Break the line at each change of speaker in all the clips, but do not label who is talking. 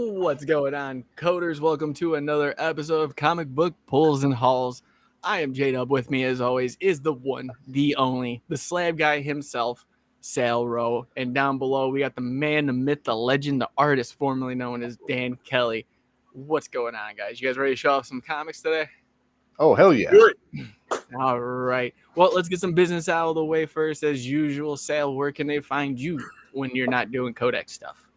What's going on, coders? Welcome to another episode of Comic Book Pulls and Hauls. I am J-Dub. With me, as always, is the one, the only, the slab guy himself, Sal Rowe. And down below, we got the man, the myth, the legend, the artist, formerly known as Dan Kelly. What's going on, guys? You guys ready to show off some comics today?
Oh, hell yeah.
Do it.
All right. Well, let's get some business out of the way first. As usual, Sal, where can they find you when you're not doing Codex stuff?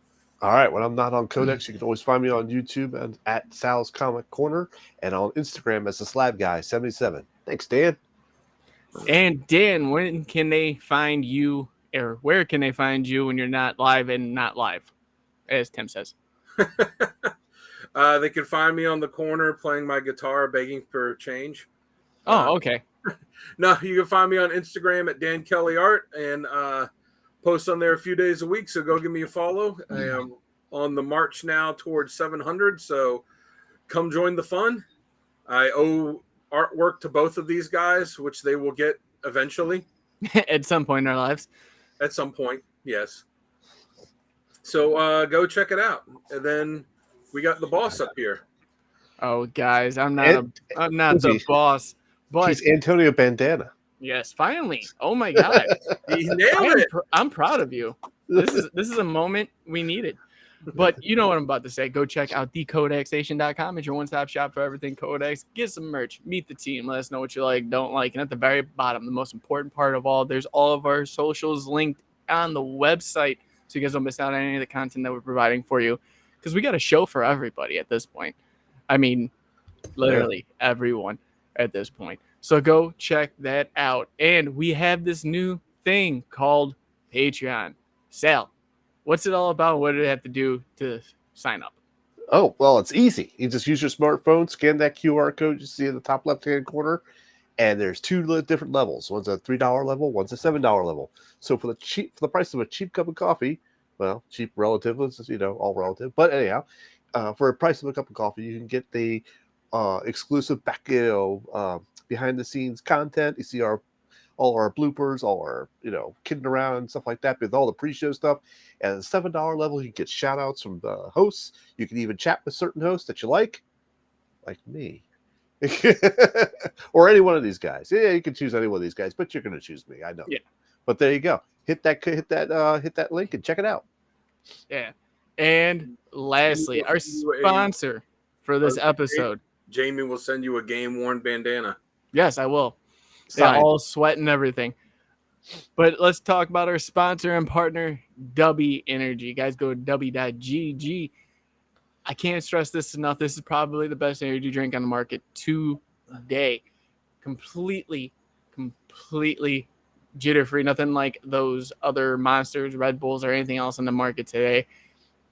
All right. When I'm not on Codex, you can always find me on YouTube and at Sal's Comic Corner and on Instagram as the Slab Guy 77. Thanks, Dan.
And Dan, when can they find you, or where can they find you when you're not live and not live, as Tim says?
They can find me on the corner playing my guitar, begging for change.
Oh, okay.
No, you can find me on Instagram at Dan Kelly Art and post on there a few days a week. So go give me a follow. I am on the march now towards 700. So come join the fun. I owe artwork to both of these guys, which they will get eventually.
At some point in our lives.
At some point, yes. So go check it out. And then we got the boss up here.
Oh, guys, I'm not the boss, but
He's Antonio Bandana.
yes, finally. Oh my God,
He nailed it.
I'm proud of you. This is a moment we needed. But you know what I'm about to say. Go check out thecodexstation.com. It's your one-stop shop for everything Codex. Get some merch. Meet the team. Let us know what you like, don't like. And at the very bottom, the most important part of all, there's all of our socials linked on the website, so you guys don't miss out on any of the content that we're providing for you. Because we got a show for everybody at this point. I mean, literally everyone at this point. So go check that out. And we have this new thing called Patreon. Sal, what's it all about? What do they have to do to sign up?
Oh, well, it's easy. You just use your smartphone, scan that QR code you see in the top left-hand corner, and there's two different levels. One's a $3 level, one's a $7 level. So for the price of a cheap cup of coffee, well, cheap relative, all relative. But anyhow, for a price of a cup of coffee, you can get the exclusive behind the scenes content. You see all our bloopers, all our kidding around and stuff like that, with all the pre-show stuff. And at the $7 level, you get shout outs from the hosts. You can even chat with certain hosts that you like me. Or any one of these guys. Yeah, you can choose any one of these guys, but you're going to choose me. I know.
Yeah.
But there you go. Hit that link and check it out.
Yeah. And lastly, our sponsor for this episode.
Jamie will send you a game-worn bandana.
Yes, I will. Yeah, all sweat and everything. But let's talk about our sponsor and partner, W Energy. Guys, go to w.gg. I can't stress this enough. This is probably the best energy drink on the market today. Completely jitter-free. Nothing like those other Monsters, Red Bulls, or anything else on the market today.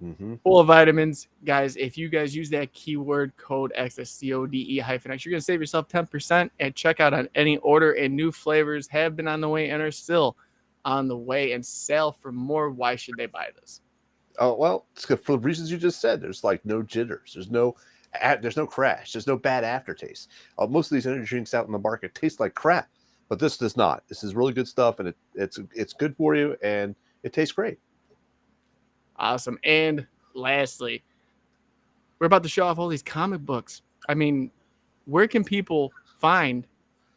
Mm-hmm.
Full of vitamins. Guys, if you guys use that keyword CODEX, that's CODE-X, you're going to save yourself 10% at checkout on any order, and new flavors have been on the way and are still on the way and sell for more. Why should they buy this?
Oh, well, it's good for the reasons you just said. There's no jitters. There's no crash. There's no bad aftertaste. Most of these energy drinks out in the market taste like crap, but this does not. This is really good stuff, and it's good for you, and it tastes great.
Awesome. And lastly, we're about to show off all these comic books. I mean, where can people find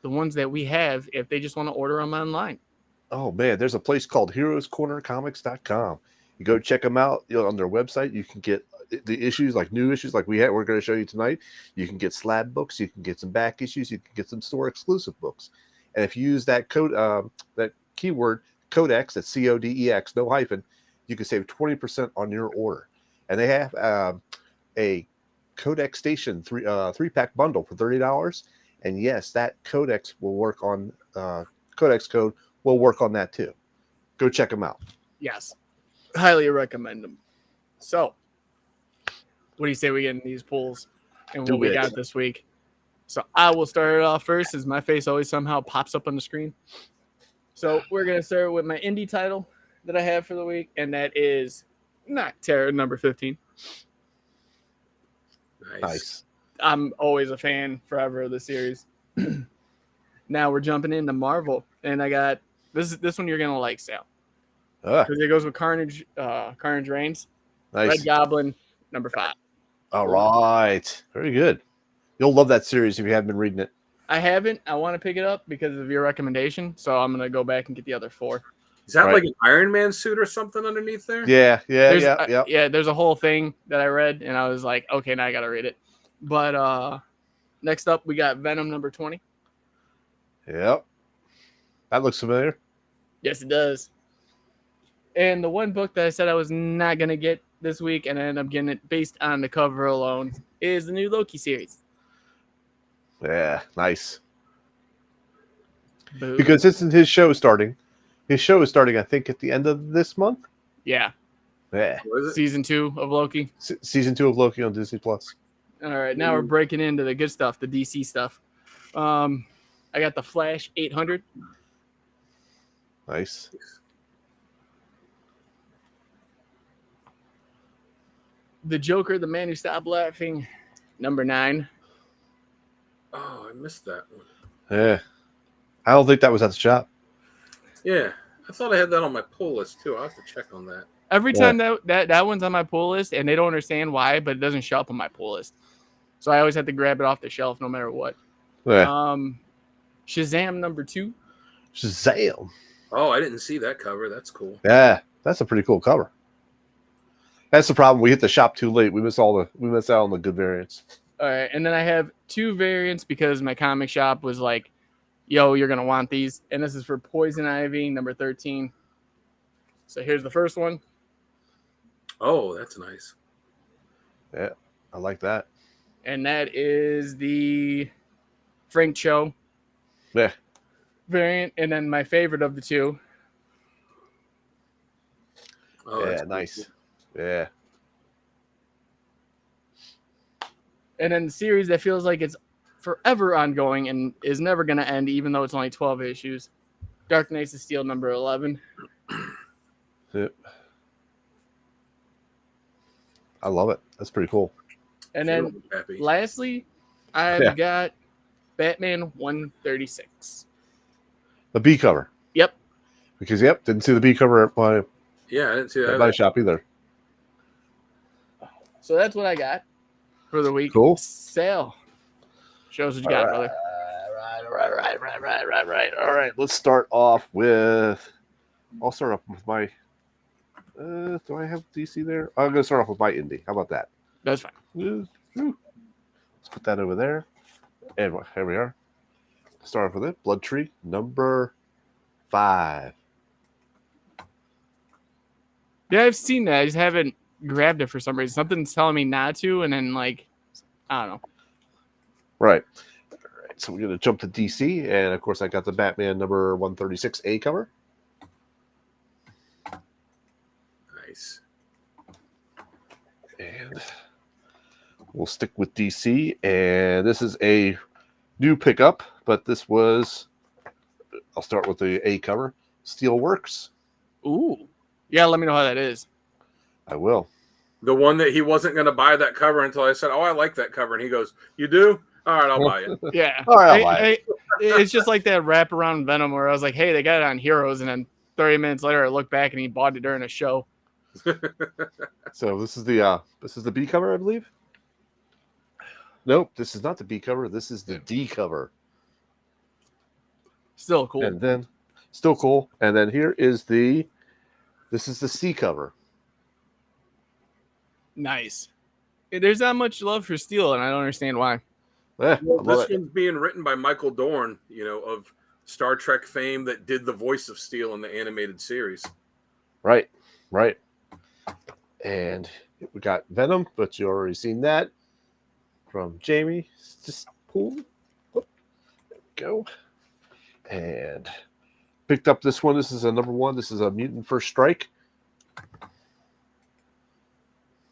the ones that we have if they just want to order them online?
Oh, man, there's a place called heroescornercomics.com. You go check them out on their website. You can get the issues, like new issues like we're going to show you tonight. You can get slab books. You can get some back issues. You can get some store exclusive books. And if you use that code, that keyword CODEX, that's CODEX, no hyphen, you can save 20% on your order. And they have a Codex Station 3-pack bundle for $30. And yes, that Codex will work on Codex code will work on that too. Go check them out.
Yes, highly recommend them. So, what do you say we get in these pulls and what we got this week? So I will start it off first, as my face always somehow pops up on the screen. So we're gonna start with my indie title that I have for the week, and that is Nocterra number 15.
Nice.
I'm always a fan forever of the series. Now we're jumping into Marvel, and I got this one you're gonna like, Sal, because it goes with Carnage Reigns,
Nice.
Red Goblin, number 5.
All right. Very good. You'll love that series if you haven't been reading it.
I haven't. I want to pick it up because of your recommendation, so I'm gonna go back and get the other 4.
Is that
Right.
like an Iron Man suit or something underneath there?
Yeah.
There's a whole thing that I read, and I was like, okay, now I gotta read it. But next up, we got Venom number 20.
Yep. That looks familiar.
Yes, it does. And the one book that I said I was not gonna get this week, and I ended up getting it based on the cover alone, is the new Loki series.
Yeah. Nice.
Boo.
Because isn't his show starting? His show is starting, I think, at the end of this month.
Yeah,
Yeah.
What is it?
season 2 of Loki.
Season 2 of Loki on Disney Plus.
All right, now we're breaking into the good stuff, the DC stuff. I got the Flash 800.
Nice.
The Joker, the Man Who Stopped Laughing, number 9.
Oh, I missed that one.
Yeah. I don't think that was at the shop.
Yeah, I thought I had that on my pull list too. I'll have to check on that.
Every time that one's on my pull list, and they don't understand why, but it doesn't show up on my pull list. So I always have to grab it off the shelf no matter what.
Yeah.
Shazam number 2.
Shazam.
Oh, I didn't see that cover. That's cool.
Yeah. That's a pretty cool cover. That's the problem. We hit the shop too late. We missed out on the good variants.
All right, and then I have 2 variants because my comic shop was like, yo, you're going to want these. And this is for Poison Ivy, number 13. So here's the first one.
Oh, that's nice.
Yeah, I like that.
And that is the Frank Cho
Yeah.
variant. And then my favorite of the 2.
Oh,
Yeah,
that's
nice.
cool.
Yeah.
And then the series that feels like it's forever ongoing and is never going to end, even though it's only 12 issues. Dark Knights of Steel, number 11.
Yep. I love it. That's pretty cool.
And
Sure,
then
happy.
lastly, I've got Batman 136.
The B cover.
Yep.
Because, didn't see the B cover at my
Yeah, I didn't see that.
shop either.
So that's what I got for the week.
Cool.
Sale. Shows what you got, brother.
All right. Let's start off with. I'll start off with my. Do I have DC there? I'm going to start off with my indie. How about that?
That's fine.
Let's put that over there. And here we are. Start off with it. Blood Tree, number 5.
Yeah, I've seen that. I just haven't grabbed it for some reason. Something's telling me not to, and then, like, I don't know.
Right. All right. So we're going to jump to DC. And, of course, I got the Batman number 136A cover.
Nice.
And we'll stick with DC. And this is a new pickup, but this was, I'll start with the A cover, Steelworks.
Ooh. Yeah, let me know how that is.
I will.
The one that he wasn't going to buy that cover until I said, "Oh, I like that cover," and he goes, "You do? All right, I'll buy it."
Yeah.
All right, I'll buy it.
It's just like that wraparound Venom where I was like, hey, they got it on Heroes, and then 30 minutes later I look back and he bought it during a show.
So this is the B cover, I believe. Nope, this is not the B cover. This is the D cover.
Still cool.
And then, still cool. And then here is this is the C cover.
Nice. There's not much love for Steel, and I don't understand why.
Yeah,
Well,
I love
this
it.
one's being written by Michael Dorn, of Star Trek fame, that did the voice of Steel in the animated series.
Right. And we got Venom, but you already seen that from Jamie. Just pull. There we go. And picked up this one. This is a number 1. This is a Mutant First Strike.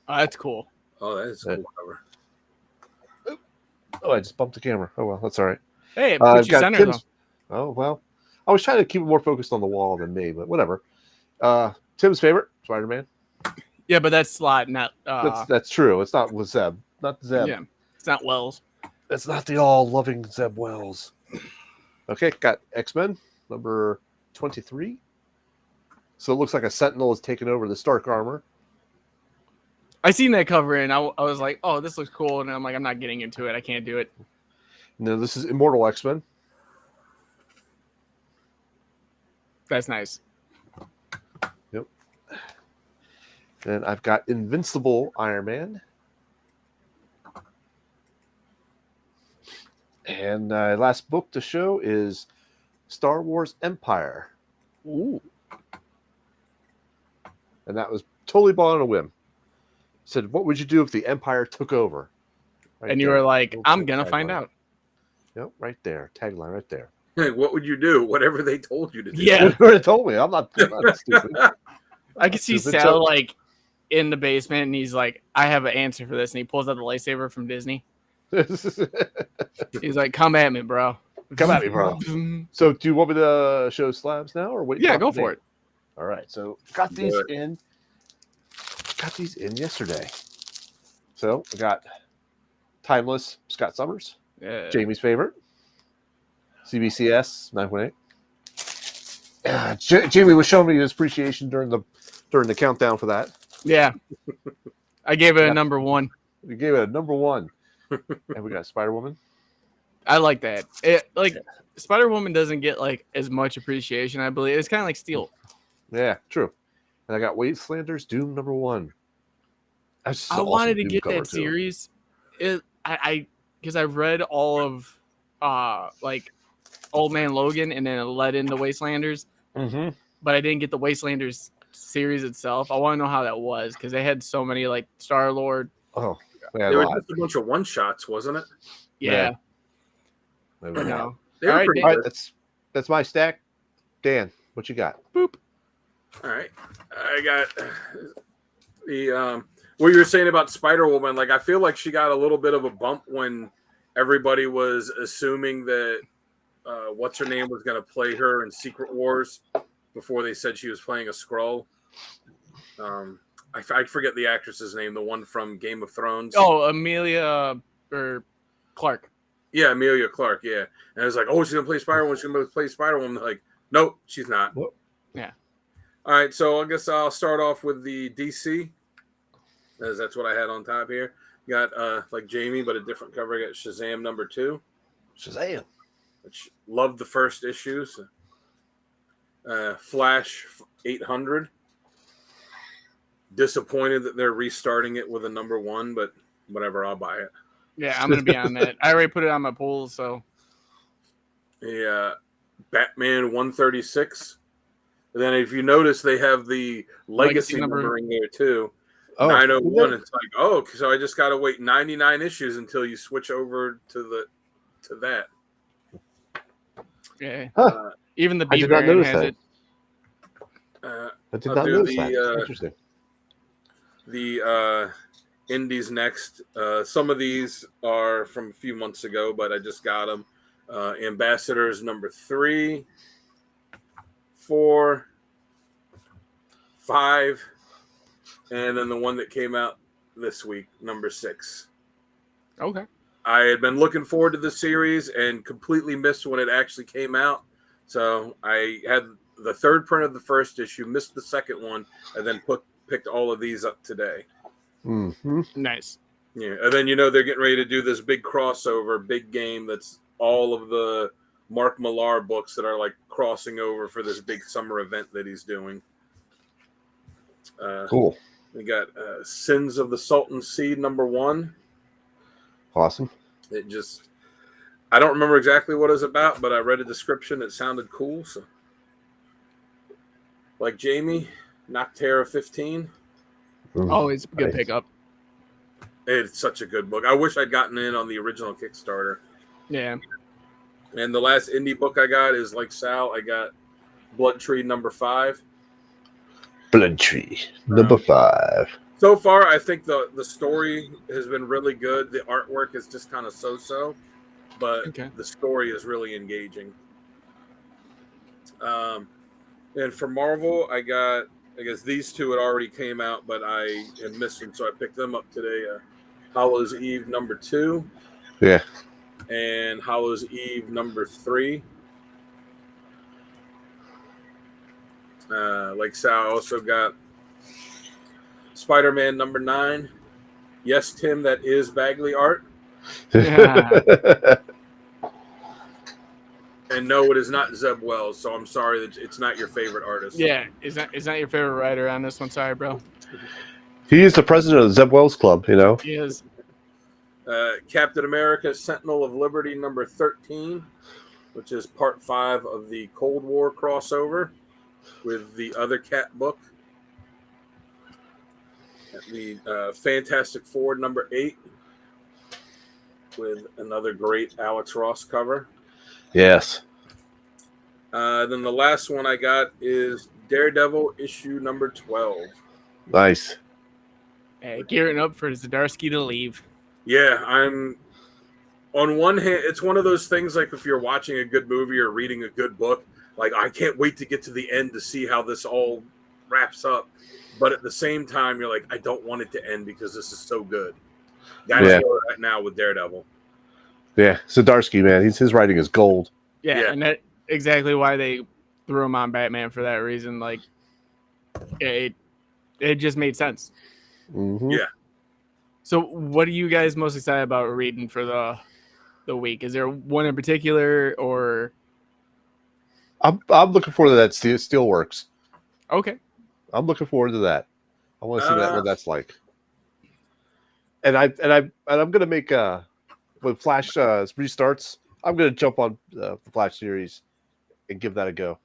Oh, that's cool.
Oh, that is a cool cover.
Oh, I just bumped the camera. Oh, well, that's all right.
Hey, it puts you
got
center, though.
Tim's. Oh, well. I was trying to keep it more focused on the wall than me, but whatever. Tim's favorite, Spider-Man.
Yeah, but that's Slot, not...
That's true. It's not with Zeb. Not Zeb.
Yeah, it's not Wells.
That's not the all-loving Zeb Wells. Okay, got X-Men, number 23. So it looks like a Sentinel has taken over the Stark armor.
I seen that cover and I was like, oh, this looks cool, and I'm like, I'm not getting into it. I can't do it.
No, this is Immortal X-Men.
That's nice.
Yep. And I've got Invincible Iron Man. And last book to show is Star Wars Empire.
Ooh.
And that was totally bought on a whim. Said, what would you do if the Empire took over? Right
And you
there.
were like, I'm
Little
gonna find
tagline.
out.
Yep, right there. Tagline right there.
Hey, what would you do? Whatever they told you to do.
Yeah.
You already told me. I'm not stupid.
I could see
Stupid.
Sal like in the basement, and he's like, I have an answer for this, and he pulls out the lightsaber from Disney. He's like, come at me, bro.
Come at me, bro. So, do you want me to show Slabs now, or wait?
Yeah, go for it.
All right. So, got these in. Got these in yesterday. So, I got Timeless Scott Summers, Jamie's favorite, CBCS 9.8. Jamie was showing me his appreciation during the countdown for that.
Yeah. I gave it a number 1.
We gave it a number 1. And we got Spider-Woman.
I like that. Spider-Woman doesn't get like as much appreciation, I believe. It's kind of like Steel.
Yeah, true. And I got Wastelanders Doom number 1.
I wanted to get that series. Because I've read all of like Old Man Logan, and then it led into Wastelanders.
Mm-hmm.
But I didn't get the Wastelanders series itself. I want to know how that was, because they had so many like Star-Lord.
Oh, yeah,
They were just a bunch of one-shots, wasn't it?
Yeah.
There we go.
They were
All right,
pretty
All right,
good.
that's my stack. Dan, what you got?
Boop.
All right. I got the what you were saying about Spider-Woman. Like, I feel like she got a little bit of a bump when everybody was assuming that what's her name was going to play her in Secret Wars before they said she was playing a Skrull. I forget the actress's name, the one from Game of Thrones.
Oh, Amelia or Clark.
Yeah, Amelia Clark. Yeah, and I was like, oh, she's gonna play Spider-Woman. She's gonna play Spider-Woman. Like, nope, she's not.
Whoop.
Yeah.
All right, so I guess I'll start off with the DC, as that's what I had on top here. Got like Jamie, but a different cover. I got Shazam number 2.
Shazam.
Which loved the first issues. Flash 800. Disappointed that they're restarting it with a number 1, but whatever, I'll buy it.
Yeah, I'm gonna be on that. I already put it on my pool, so.
Yeah, Batman 136. And then if you notice, they have the legacy numbering there too.
Oh,
901. It's like, oh, so I just got to wait 99 issues until you switch over to that.
Yeah.
Huh.
Even the
I did
B
not
variant
notice
has
that.
it.
I did
I'll
not
do
notice
the,
that. Interesting.
The indies next. Some of these are from a few months ago, but I just got them. Ambassadors number 3, 4, 5, and then the one that came out this week, number 6.
Okay.
I had been looking forward to this series and completely missed when it actually came out. So I had the third print of the first issue, missed the second one, and then picked all of these up today.
Mm-hmm.
Nice.
Yeah, and then they're getting ready to do this big crossover, big game that's all of the Mark Millar books that are like crossing over for this big summer event that he's doing.
Cool.
We got Sins of the Sultan Seed number 1.
Awesome.
I don't remember exactly what it's about, but I read a description. It sounded cool. So, like Jamie, Noctera 15.
Always a good
Nice.
pickup.
It's such a good book. I wish I'd gotten in on the original Kickstarter.
Yeah.
And the last indie book I got is like Sal. I got Blood Tree number 5.
Blood Tree number 5.
So far, I think the story has been really good. The artwork is just kind of so-so, but the story is really engaging. And for Marvel, I guess these two had already came out, but I had missed them, so I picked them up today. Hallows Eve number 2.
Yeah.
And Hallows Eve number 3. Like Sal, also got Spider-Man number 9. Yes, Tim, that is Bagley art. And no, it is not Zeb Wells. So I'm sorry that it's not your favorite artist.
Yeah, is that your favorite writer on this one? Sorry, bro.
He is the president of the Zeb Wells Club, you know.
He is.
Captain America: Sentinel of Liberty number 13, which is part 5 of the Cold War crossover with the other Cat book. The Fantastic Four number 8 with another great Alex Ross cover.
Yes.
Then the last one I got is Daredevil issue number 12.
Nice.
Gearing up for Zdarsky to leave.
Yeah, I'm on one hand, it's one of those things like if you're watching a good movie or reading a good book, like I can't wait to get to the end to see how this all wraps up. But at the same time, you're like, I don't want it to end because this is so good. That's where we're at now with Daredevil.
Yeah, Zdarsky, man, his writing is gold.
Yeah, and that's exactly why they threw him on Batman for that reason. Like, it just made sense.
Mm-hmm.
Yeah.
So, what are you guys most excited about reading for the week? Is there one in particular, or?
I'm looking forward to that Steelworks.
Okay.
I'm looking forward to that. I want to see what that's like. And I'm gonna make when Flash restarts, I'm gonna jump on the Flash series and give that a go.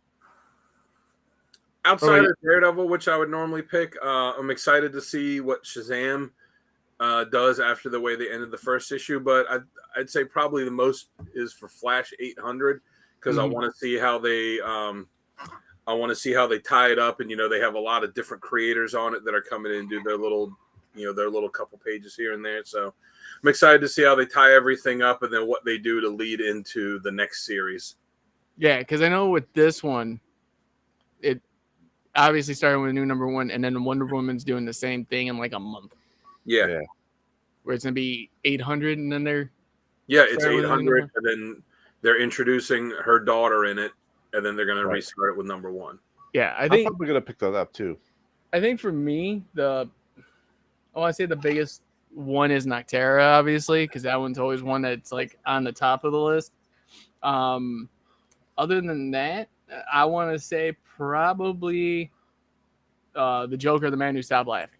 Outside of Daredevil, which I would normally pick, I'm excited to see what Shazam does after the way they ended the first issue. But I'd say probably the most is for Flash 800 because I want to see how they tie it up, and they have a lot of different creators on it that are coming in and do their little couple pages here and there. So I'm excited to see how they tie everything up and then what they do to lead into the next series.
Yeah, because I know with this one, it obviously started with a new number 1, and then Wonder Woman's doing the same thing in like a month.
Yeah.
Where it's gonna be 800, and then
it's 800, and then they're introducing her daughter in it, and then they're gonna restart it with number 1.
Yeah,
I'm probably gonna pick that up too.
I think for me, I want to say the biggest one is Noctera, obviously, because that one's always one that's like on the top of the list. Other than that, I want to say probably the Joker, the Man Who Stopped Laughing.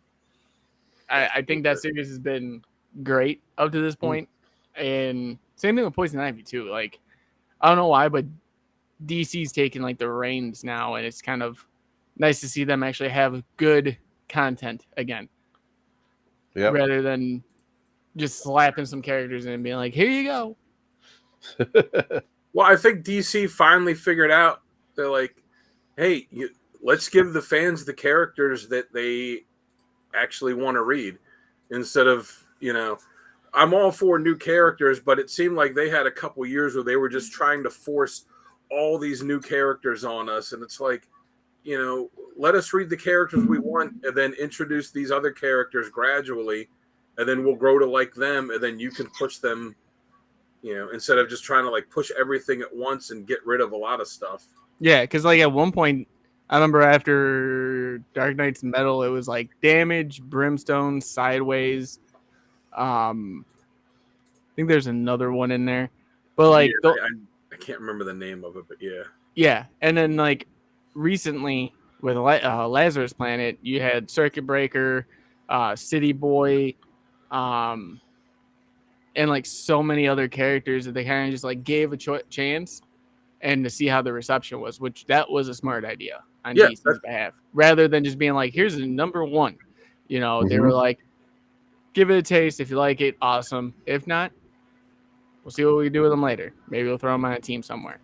I think that series has been great up to this point. And same thing with Poison Ivy too. Like, I don't know why, but DC's taking like the reins now, and it's kind of nice to see them actually have good content again.
Yep.
Rather than just slapping some characters in and being like, here you go.
Well, I think DC finally figured out, they're like, hey, let's give the fans the characters that they actually want to read instead of, I'm all for new characters, but it seemed like they had a couple years where they were just trying to force all these new characters on us. And it's like, let us read the characters we want and then introduce these other characters gradually, and then we'll grow to like them, and then you can push them, instead of just trying to like push everything at once and get rid of a lot of stuff.
Yeah, because like at one point, I remember after Dark Knight's Metal, it was like Damage, Brimstone, Sideways. I think there's another one in there, but like
I can't remember the name of it, but
yeah. And then like recently with Lazarus Planet, you had Circuit Breaker, City Boy, and like so many other characters that they kind of just like gave a chance and to see how the reception was, which that was a smart idea on DC's behalf, rather than just being like, here's the number 1. They were like, give it a taste. If you like it, awesome. If not, we'll see what we do with them later. Maybe we'll throw them on a team somewhere.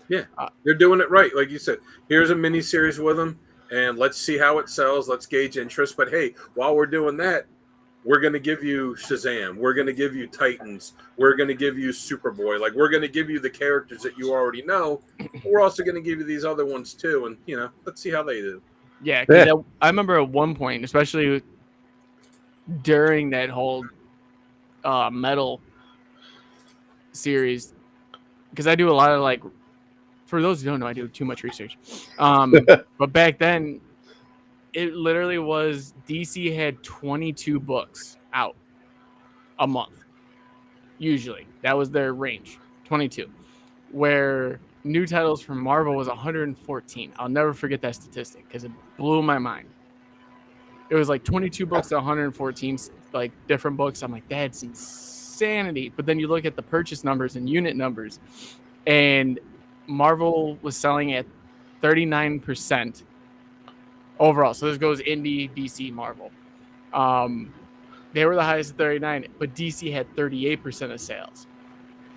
Yeah, they're doing it right. Like you said, here's a mini series with them, and let's see how it sells. Let's gauge interest. But hey, while we're doing that, we're going to give you Shazam. We're going to give you Titans. We're going to give you Superboy. Like, we're going to give you the characters that you already know. But we're also going to give you these other ones too. And, let's see how they do.
Yeah, because I remember at one point, especially during that whole Metal series, because I do a lot of like, for those who don't know, I do too much research. But back then, it literally was DC had 22 books out a month. Usually, that was their range, 22. Where new titles from Marvel was 114. I'll never forget that statistic because it blew my mind. It was like 22 books to 114 like different books. I'm like, that's insanity. But then you look at the purchase numbers and unit numbers, and Marvel was selling at 39% overall. So this goes indie, DC, Marvel. They were the highest at 39, but DC had 38% of sales.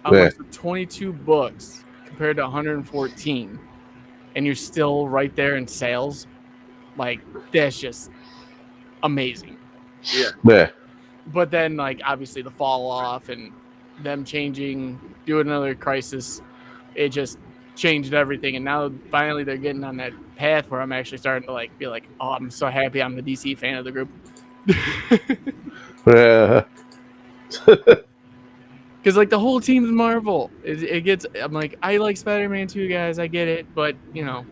I'm like, so 22 books compared to 114, and you're still right there in sales. Like, that's just amazing.
Yeah.
But then, like, obviously the fall off and them changing, doing another Crisis, it just changed everything. And now finally they're getting on that path where I'm actually starting to like be like, oh, I'm so happy I'm the DC fan of the group.
Yeah.
Because like the whole team's Marvel. It gets. I'm like, I like Spider-Man too, guys. I get it, but you know,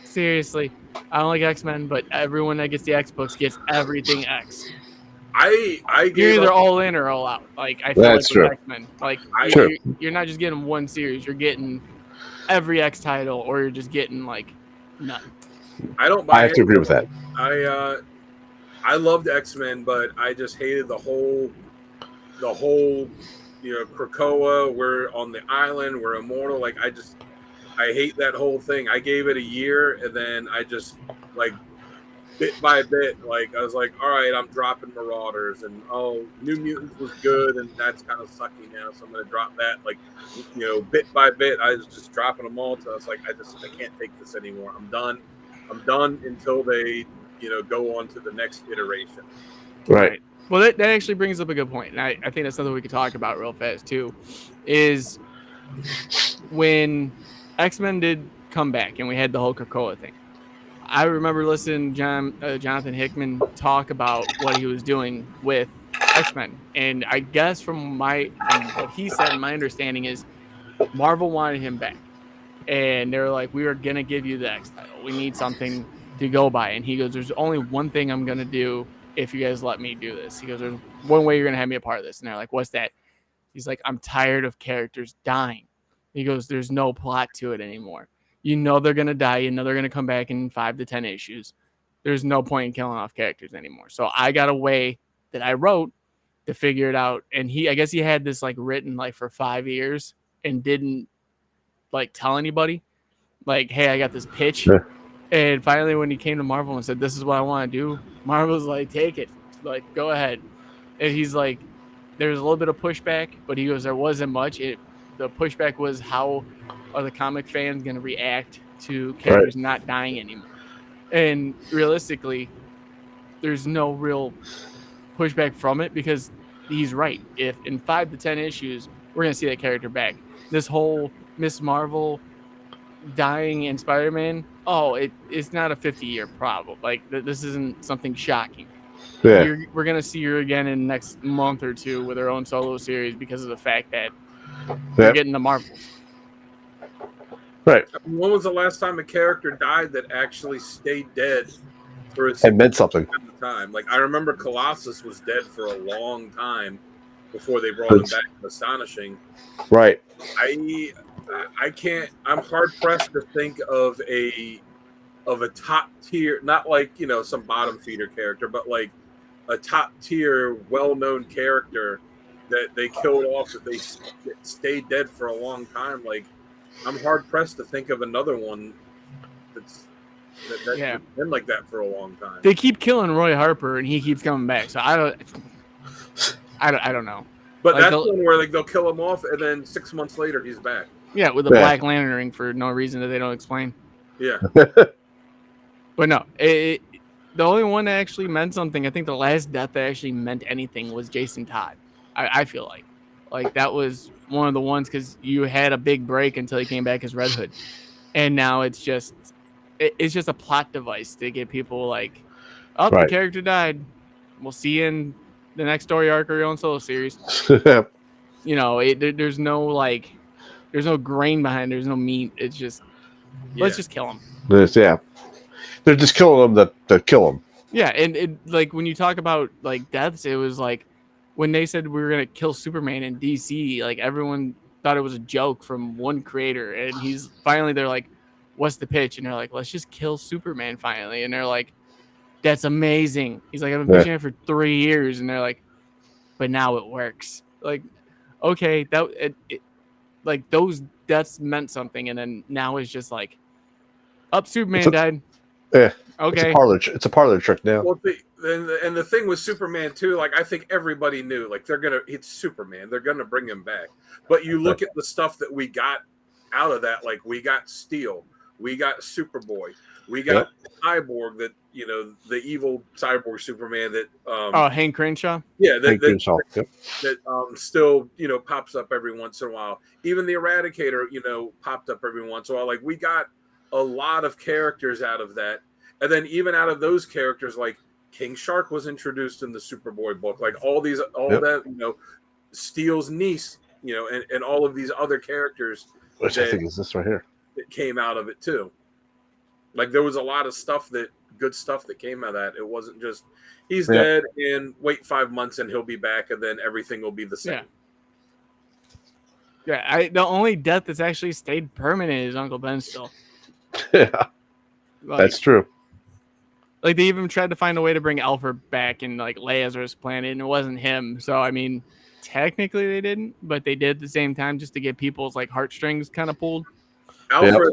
seriously, I don't like X-Men. But everyone that gets the X books gets everything X.
I
You're
gave
either
up.
all in or all out. Like I feel
That's
like with
true.
X-Men, like
True.
you're not just getting one series. You're getting every X title, or you're just getting like none.
I don't buy.
I have to agree with that.
I loved X-Men, but I just hated the whole Krakoa, we're on the island, we're immortal. Like I hate that whole thing. I gave it a year, and then I just like bit by bit, like I was like, all right, I'm dropping Marauders, and New Mutants was good, and that's kind of sucky now, so I'm gonna drop that. Like, bit by bit, I was just dropping them all. So I was like, I can't take this anymore. I'm done until they go on to the next iteration.
Right.
Well, that actually brings up a good point, and I think that's something we could talk about real fast too. Is when X-Men did come back and we had the whole Krakoa thing. I remember listening to Jonathan Hickman talk about what he was doing with X-Men, and I guess from what he said, my understanding is Marvel wanted him back, and they were like, "We are gonna give you the X title. We need something to go by." And he goes, "There's only one thing I'm gonna do if you guys let me do this." He goes, "There's one way you're gonna have me a part of this." And they're like, "What's that?" He's like, "I'm tired of characters dying." He goes, "There's no plot to it anymore. You know they're gonna die. You know they're gonna come back in 5 to 10 issues. There's no point in killing off characters anymore. So I got a way that I wrote to figure it out." And I guess he had this like written like for 5 years and didn't like tell anybody. Like, hey, I got this pitch.
Sure.
And finally, when he came to Marvel and said, "This is what I want to do," Marvel's like, "Take it. Like, go ahead." And he's like, there's a little bit of pushback, but he goes, there wasn't much. The pushback was how are the comic fans going to react to characters not dying anymore? And realistically, there's no real pushback from it because he's right. If in 5 to 10 issues, we're going to see that character back. This whole Miss Marvel dying in Spider-Man, it's not a 50-year problem. Like, this isn't something shocking.
Yeah.
We're going to see her again in the next month or two with her own solo series because of the fact that we're getting the Marvels.
Right.
When was the last time a character died that actually stayed dead for a
And meant something.
time? Like, I remember Colossus was dead for a long time before they brought him back. Astonishing.
Right.
I can't. I'm hard pressed to think of a top tier, not like some bottom feeder character, but like a top tier, well known character that they killed off that they stayed dead for a long time. Like, I'm hard pressed to think of another one that's been like that for a long time.
They keep killing Roy Harper and he keeps coming back, so I don't know.
But like, that's one where like they'll kill him off and then 6 months later he's back.
Yeah, with a Black Lantern ring for no reason that they don't explain.
Yeah.
But no, the only one that actually meant something, I think the last death that actually meant anything was Jason Todd. I feel like that was one of the ones because you had a big break until he came back as Red Hood, and now it's just a plot device to get people like, oh, the character died. We'll see you in the next story arc or your own solo series. There's no grain behind. There's no meat. It's just let's just kill him.
Yeah. They're just killing them to kill them.
Yeah, and it, like when you talk about like deaths, it was like when they said we were gonna kill Superman in DC, like everyone thought it was a joke from one creator, and he's finally they're like, "What's the pitch?" And they're like, "Let's just kill Superman finally." And they're like, "That's amazing." He's like, "I've been pitching it for 3 years," and they're like, "But now it works." Like, okay, like those deaths meant something, and then now it's just like, "Up, Superman died."
Yeah,
Okay,
it's a parlor trick now.
Well, and the thing with Superman too, like I think everybody knew, like it's Superman, they're gonna bring him back. But you look at the stuff that we got out of that, like we got Steel, we got Superboy, we got Cyborg, that the evil cyborg Superman that
Hank Crenshaw.
Yeah,
that
still pops up every once in a while. Even the Eradicator popped up every once in a while. Like we got a lot of characters out of that. And then even out of those characters, like King Shark was introduced in the Superboy book. Like that, Steel's niece, and all of these other characters,
which I think is this right here,
that came out of it too. Like there was a lot of good stuff that came out of that. It wasn't just he's dead and wait 5 months and he'll be back and then everything will be the same.
Yeah, the only death that's actually stayed permanent is Uncle Ben still.
Yeah, that's true.
Like they even tried to find a way to bring Alfred back in like Lazarus Planet, and it wasn't him. So I mean, technically they didn't, but they did at the same time just to get people's like heartstrings kind of pulled.
Alfred,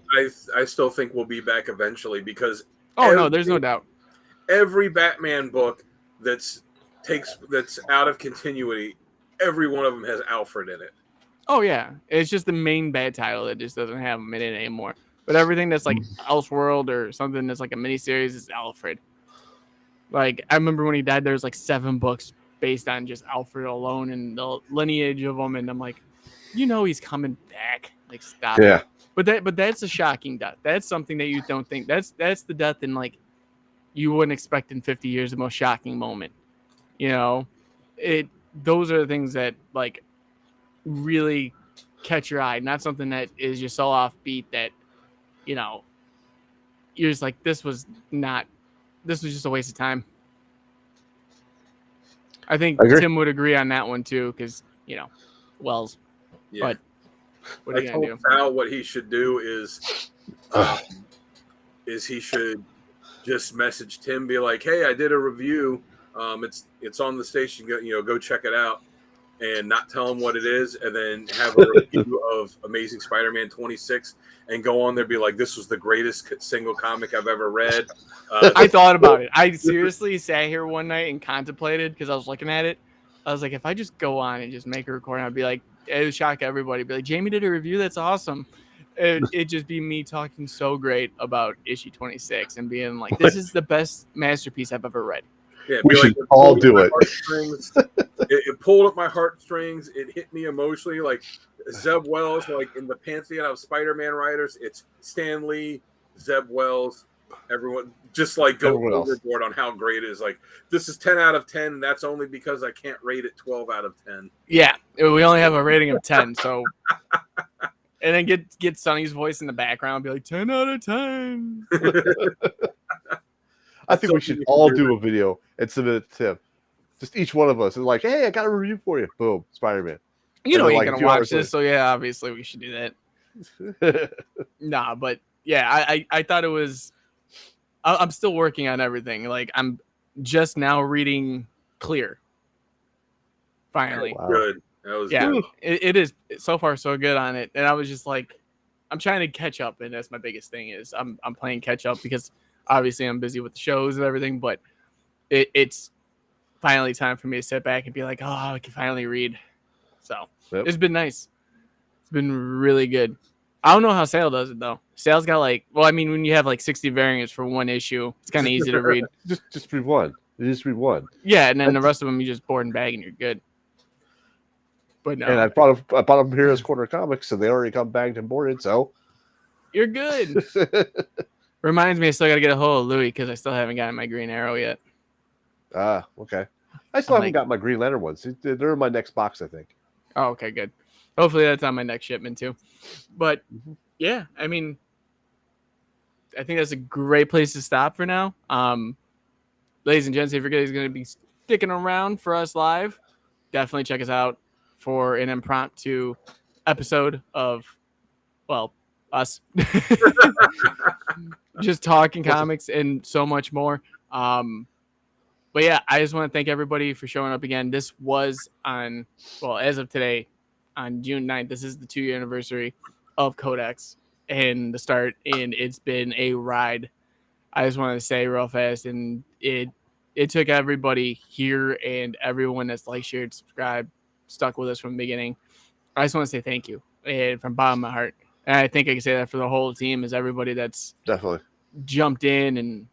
I still think will be back eventually because
no, there's no doubt.
Every Batman book that's out of continuity, every one of them has Alfred in it.
Oh yeah, it's just the main bad title that just doesn't have him in it anymore. But everything that's like Elseworld or something that's like a miniseries is Alfred. Like I remember when he died, there was like 7 books based on just Alfred alone and the lineage of him, and I'm like, he's coming back. Like stop.
Yeah.
It. But that's a shocking death. That's something that you don't think. That's the death in like you wouldn't expect in 50 years. The most shocking moment. Those are the things that like really catch your eye. Not something that is just so offbeat that. You're just like, this was just a waste of time. I think Tim would agree on that one too, because Wells. Yeah. But what are you gonna do?
Sal what he should do is he should just message Tim, be like, "Hey, I did a review. It's on the station. Go check it out." And not tell him what it is, and then have a review of Amazing Spider-Man 26, and go on there and be like, "This was the greatest single comic I've ever read."
I thought about it. I seriously sat here one night and contemplated because I was looking at it. I was like, if I just go on and just make a recording, I'd be like, it would shock everybody. Be like, Jamie did a review. That's awesome. It'd just be me talking so great about issue 26 and being like, this is the best masterpiece I've ever read.
Yeah,
we should all do it.
It pulled up my heartstrings. It hit me emotionally. Like Zeb Wells, like in the pantheon of Spider-Man writers, it's Stan Lee, Zeb Wells, everyone. Just like go overboard on how great it is. Like this is 10 out of 10. And that's only because I can't rate it 12 out of 10.
Yeah, we only have a rating of 10. So, and then get Sonny's voice in the background, and be like 10 out of 10.
I think we should all do a video and submit it to Tim. Just each one of us is like, "Hey, I got a review for you." Boom, Spider-Man.
You're gonna watch this, so yeah, obviously we should do that. Nah, but yeah, I thought it was. I'm still working on everything. Like I'm just now reading Clear. Finally,
wow. Good. That was good.
It is so far so good on it, and I was just like, I'm trying to catch up, and that's my biggest thing is I'm playing catch up because. Obviously, I'm busy with the shows and everything, but it's finally time for me to sit back and be like, oh, I can finally read. So It's been nice. It's been really good. I don't know how Sale does it, though. Sale's got when you have 60 variants for one issue, it's kind of easy to read.
Just read one. You just read one.
Yeah, and then the rest of them you just board and bag and you're good. But no.
And I bought them here as Corner Comics, so they already come bagged and boarded, so.
You're good. Reminds me, I still got to get a hold of Louis because I still haven't gotten my Green Arrow yet.
Ah, okay. I still haven't got my Green Lantern ones. They're in my next box, I think.
Oh, okay, good. Hopefully that's on my next shipment too. But yeah, I mean, I think that's a great place to stop for now. Ladies and gents, if you're guys going to be sticking around for us live, definitely check us out for an impromptu episode of, well, us just talking comics and so much more. But yeah, I just want to thank everybody for showing up again. This was on, well, as of today, on June 9th. This is the 2-year anniversary of CODEX and the start, and it's been a ride. I just want to say real fast, and it took everybody here and everyone that's like, shared, subscribed, stuck with us from the beginning. I just want to say thank you, and from the bottom of my heart. And I think I can say that for the whole team, is everybody that's
Definitely
jumped in and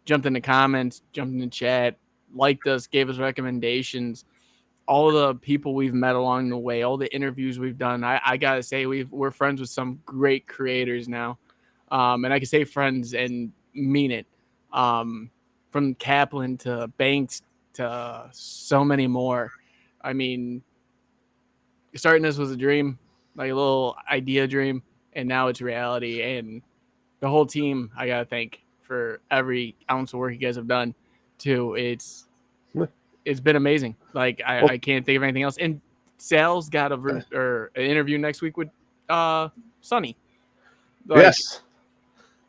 jumped in the comments, jumped in the chat, liked us, gave us recommendations, all the people we've met along the way, all the interviews we've done. I gotta say, we're friends with some great creators now. And I can say friends and mean it. From Kaplan to Banks to so many more. I mean, starting this was a dream, like a little idea dream, and now it's reality. And the whole team, I gotta thank for every ounce of work you guys have done too. It's been amazing. Like I can't think of anything else. And Sal's got an interview next week with Sonny. Like,
yes.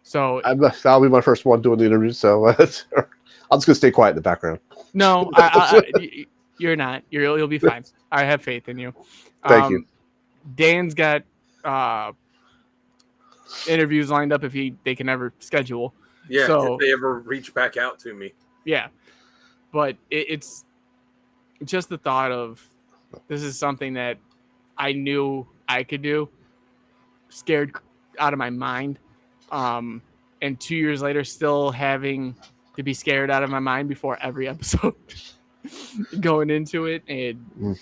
So
that'll be my first one doing the interview. So I'm just gonna stay quiet in the background.
No, you're not. You'll be fine. I have faith in you.
Thank you.
Dan's got interviews lined up if they can ever schedule.
Yeah,
so,
if they ever reach back out to me.
Yeah, but it's just the thought of this is something that I knew I could do. Scared out of my mind, and 2 years later, still having to be scared out of my mind before every episode. Going into it, and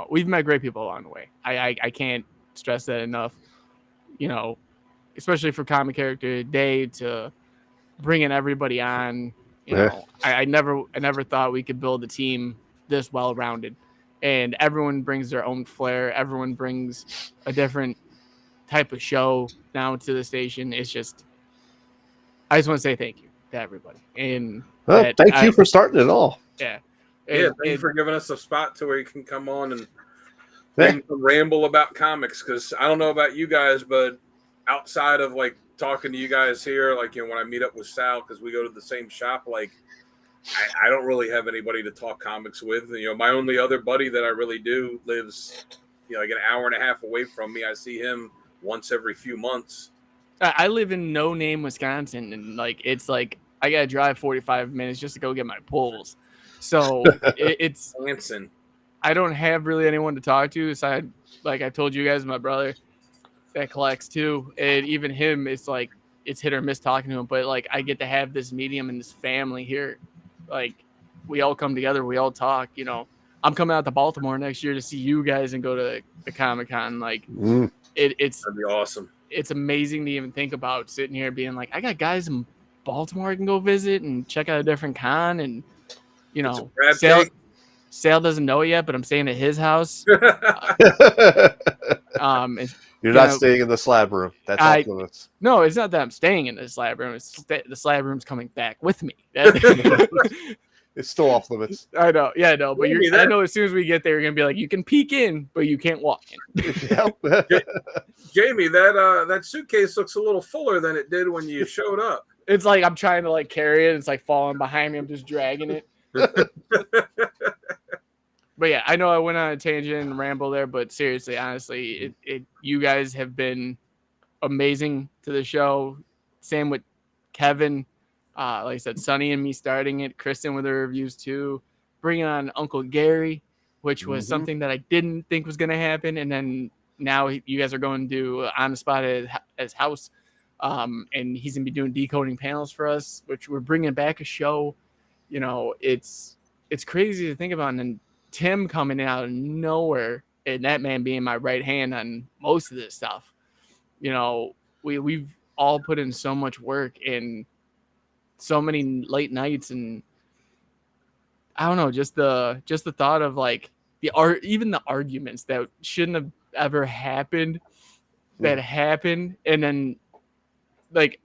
we've met great people along the way. I can't stress that enough. Especially for comic character day to bringing everybody on. I never thought we could build a team this well rounded, and everyone brings their own flair. Everyone brings a different type of show now to the station. It's just, I just want to say thank you to everybody, and
thank you for starting it all.
Yeah.
Thank you for giving us a spot to where you can come on and ramble about comics. Because I don't know about you guys, but outside of like talking to you guys here, like when I meet up with Sal, because we go to the same shop, like I don't really have anybody to talk comics with. My only other buddy that I really do lives like an hour and a half away from me. I see him once every few months.
I live in No Name, Wisconsin, and like it's like I gotta drive 45 minutes just to go get my pulls. So it's
Hanson.
I don't have really anyone to talk to aside, like I told you guys, my brother that collects too, and even him, it's like it's hit or miss talking to him. But like I get to have this medium and this family here, like we all come together, we all talk. I'm coming out to Baltimore next year to see you guys and go to the Comic-Con. Like it's
that'd be awesome.
It's amazing to even think about sitting here being like, I got guys in Baltimore I can go visit and check out a different con. And Sal doesn't know yet, but I'm staying at his house.
You're not staying in the slab room. That's off limits.
No, it's not that I'm staying in the slab room. It's the slab room's coming back with me.
It's still off limits.
I know. Yeah, I know. But I know as soon as we get there, you're going to be like, you can peek in, but you can't walk in.
Jamie, that suitcase looks a little fuller than it did when you showed up.
It's like I'm trying to like carry it. It's like falling behind me. I'm just dragging it. But yeah, I know I went on a tangent and ramble there, but seriously, honestly, you guys have been amazing to the show. Same with Kevin, like I said, Sonny and me starting it, Kristen with her reviews too, bringing on Uncle Gary, which was something that I didn't think was going to happen, and then now you guys are going to on the spot at his house, and he's going to be doing decoding panels for us, which we're bringing back a show. It's crazy to think about, and then Tim coming out of nowhere, and that man being my right hand on most of this stuff. We've all put in so much work and so many late nights, and I don't know, just the thought of like even the arguments that shouldn't have ever happened that happened, and then like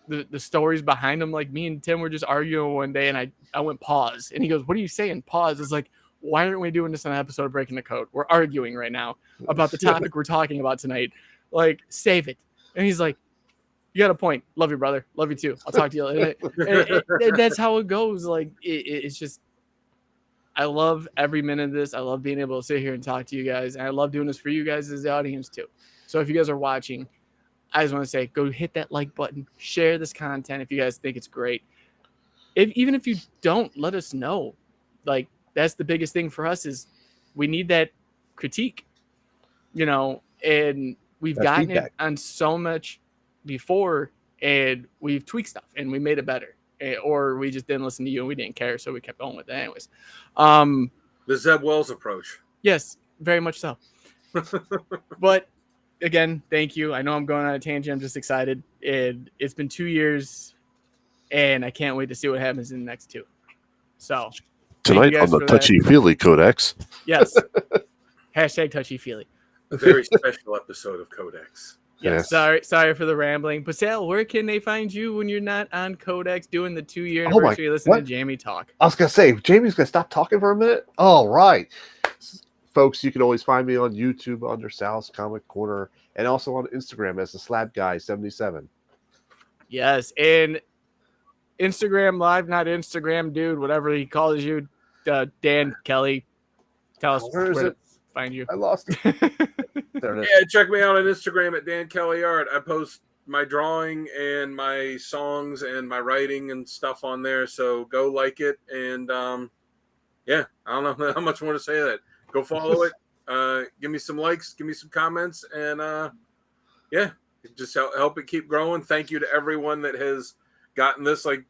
the stories behind them. Like me and Tim were just arguing one day, and I went pause, and he goes, "What are you saying?" Pause. It's like, why aren't we doing this on an episode of Breaking the Code? We're arguing right now about the topic we're talking about tonight. Like, save it. And he's like, you got a point. Love you, brother. Love you too. I'll talk to you later. And that's how it goes. Like, it's just, I love every minute of this. I love being able to sit here and talk to you guys. And I love doing this for you guys as the audience too. So if you guys are watching, I just want to say, go hit that like button, share this content if you guys think it's great. Even if you don't, let us know. Like, that's the biggest thing for us is we need that critique, and we've gotten feedback. It on so much before, and we've tweaked stuff and we made it better, or we just didn't listen to you and we didn't care, so we kept going with it anyways.
The Zeb Wells approach.
Yes, very much so. But again, thank you. I know I'm going on a tangent. I'm just excited. It's been 2 years, and I can't wait to see what happens in the next 2. So
tonight on the Touchy Feely Codex.
Yes. Hashtag Touchy Feely.
A very special episode of Codex.
Yes. Sorry for the rambling. But Sal, where can they find you when you're not on Codex doing the 2-year anniversary listening to Jamie talk?
I was going to say, Jamie's going to stop talking for a minute? All right. Folks, you can always find me on YouTube under Sal's Comic Corner and also on Instagram as the Slab Guy 77.
Yes. And Instagram Live, not Instagram Dude, whatever he calls you, Dan Kelly. Tell us
where to
find you.
I lost it. There it is.
Yeah, check me out on Instagram at Dan Kelly Art. I post my drawing and my songs and my writing and stuff on there. So go like it. And I don't know how much more to say that. Go follow it. Give me some likes, give me some comments, and just help it keep growing. Thank you to everyone that has gotten this. Like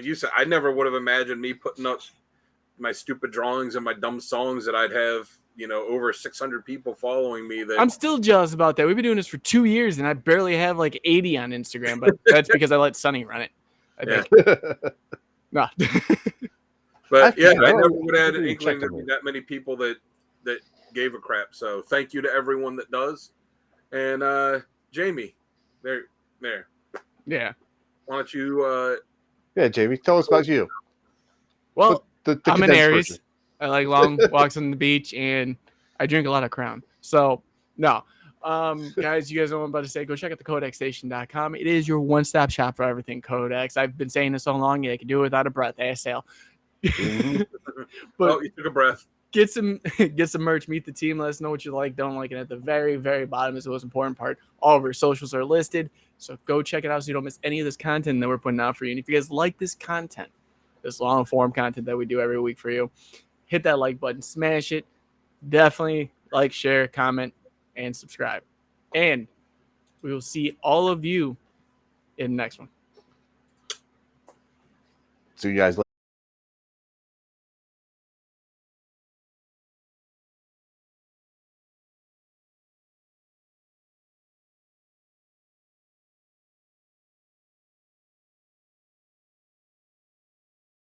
you said, I never would have imagined me putting up my stupid drawings and my dumb songs that I'd have, over 600 people following me. That
I'm still jealous about that. We've been doing this for 2 years, and I barely have like 80 on Instagram, but that's because I let Sonny run it, I think. No.
But I never would have had an inkling there'd be that many people that gave a crap. So thank you to everyone that does. And Jamie, there.
Yeah.
Why don't you
Jamie, tell us about you.
Well, I'm an Aries.
Version.
I like long walks on the beach, and I drink a lot of Crown. So, no. Guys, you guys know what I'm about to say. Go check out the CODEXstation.com. It is your one-stop shop for everything Codex. I've been saying this so long, I can do it without a breath. Sale.
Mm-hmm.
But you took a breath.
Get some merch. Meet the team. Let us know what you like, don't like. And at the very, very bottom is the most important part. All of our socials are listed. So go check it out so you don't miss any of this content that we're putting out for you. And if you guys like this content, this long-form content that we do every week for you, hit that like button, smash it. Definitely like, share, comment, and subscribe. And we will see all of you in the next one.
See you guys later.